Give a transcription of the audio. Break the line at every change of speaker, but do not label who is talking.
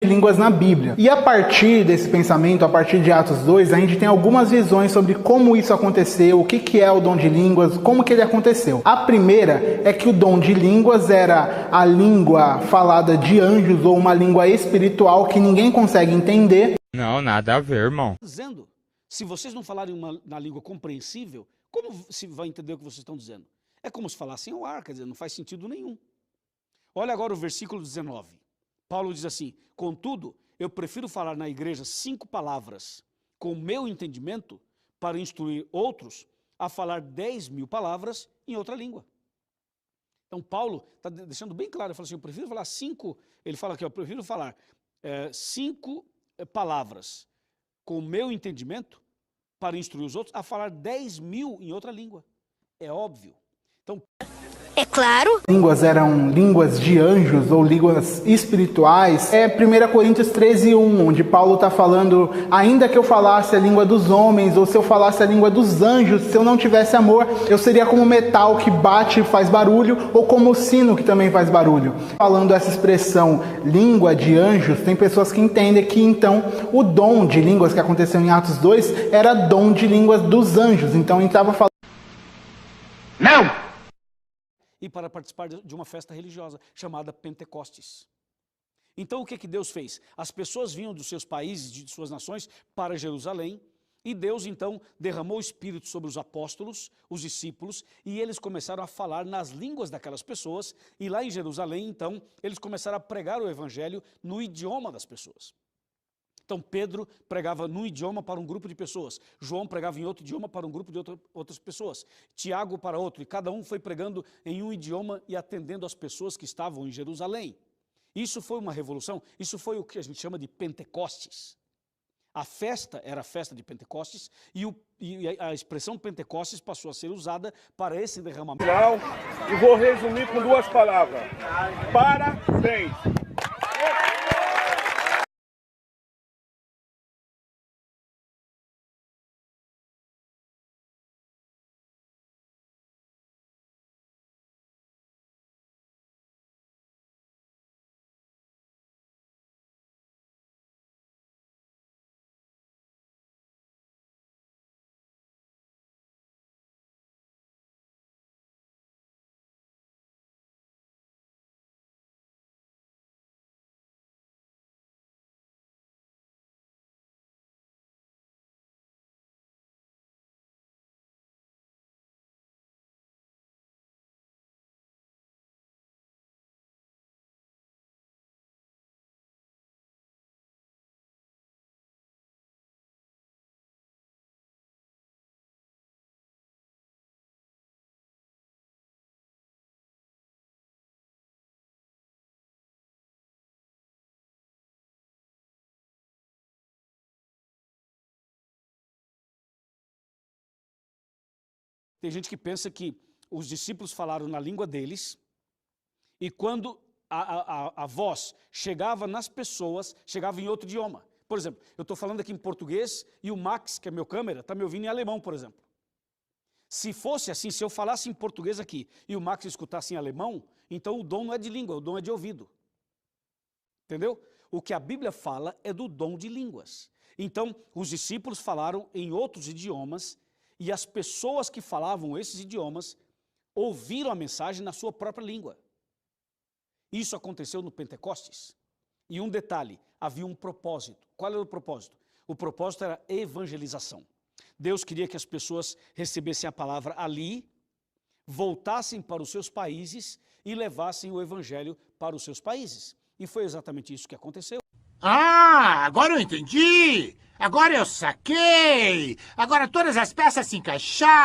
línguas na Bíblia. E a partir desse pensamento, a partir de Atos 2, a gente tem algumas visões sobre como isso aconteceu, o que é o dom de línguas, como que ele aconteceu. A primeira é que o dom de línguas era a língua falada de anjos ou uma língua espiritual que ninguém consegue entender.
Não, nada a ver, irmão.
Dizendo, se vocês não falarem na língua compreensível, como se vai entender o que vocês estão dizendo? É como se falassem ao ar, quer dizer, não faz sentido nenhum. Olha agora o versículo 19. Paulo diz assim: contudo, eu prefiro falar na igreja 5 palavras com o meu entendimento para instruir outros a falar 10.000 palavras em outra língua. Então Paulo está deixando bem claro, ele fala assim, eu prefiro falar 5, ele fala aqui, eu prefiro falar 5 palavras com o meu entendimento para instruir os outros a falar 10.000 em outra língua. É óbvio. Então,
é claro.
Línguas eram línguas de anjos ou línguas espirituais. É 1 Coríntios 13:1, onde Paulo está falando, ainda que eu falasse a língua dos homens, ou se eu falasse a língua dos anjos, se eu não tivesse amor, eu seria como metal que bate e faz barulho, ou como o sino que também faz barulho. Falando essa expressão, língua de anjos, tem pessoas que entendem que então o dom de línguas que aconteceu em Atos 2 era dom de línguas dos anjos. Então ele estava falando...
Não! E para participar de uma festa religiosa chamada Pentecostes. Então o que Deus fez? As pessoas vinham dos seus países, de suas nações, para Jerusalém, e Deus então derramou o Espírito sobre os apóstolos, os discípulos, e eles começaram a falar nas línguas daquelas pessoas, e lá em Jerusalém então, eles começaram a pregar o evangelho no idioma das pessoas. Então Pedro pregava num idioma para um grupo de pessoas, João pregava em outro idioma para um grupo de outras pessoas, Tiago para outro, e cada um foi pregando em um idioma e atendendo as pessoas que estavam em Jerusalém. Isso foi uma revolução, isso foi o que a gente chama de Pentecostes. A festa era a festa de Pentecostes e a expressão Pentecostes passou a ser usada para esse derramamento.
E vou resumir com 2 palavras: parabéns!
Tem gente que pensa que os discípulos falaram na língua deles e quando a voz chegava nas pessoas, chegava em outro idioma. Por exemplo, eu estou falando aqui em português e o Max, que é meu câmera, está me ouvindo em alemão, por exemplo. Se fosse assim, se eu falasse em português aqui e o Max escutasse em alemão, então o dom não é de língua, o dom é de ouvido. Entendeu? O que a Bíblia fala é do dom de línguas. Então, os discípulos falaram em outros idiomas e as pessoas que falavam esses idiomas ouviram a mensagem na sua própria língua. Isso aconteceu no Pentecostes. E um detalhe, havia um propósito. Qual era o propósito? O propósito era evangelização. Deus queria que as pessoas recebessem a palavra ali, voltassem para os seus países e levassem o evangelho para os seus países. E foi exatamente isso que aconteceu.
Ah, agora eu entendi! Agora eu saquei! Agora todas as peças se encaixaram!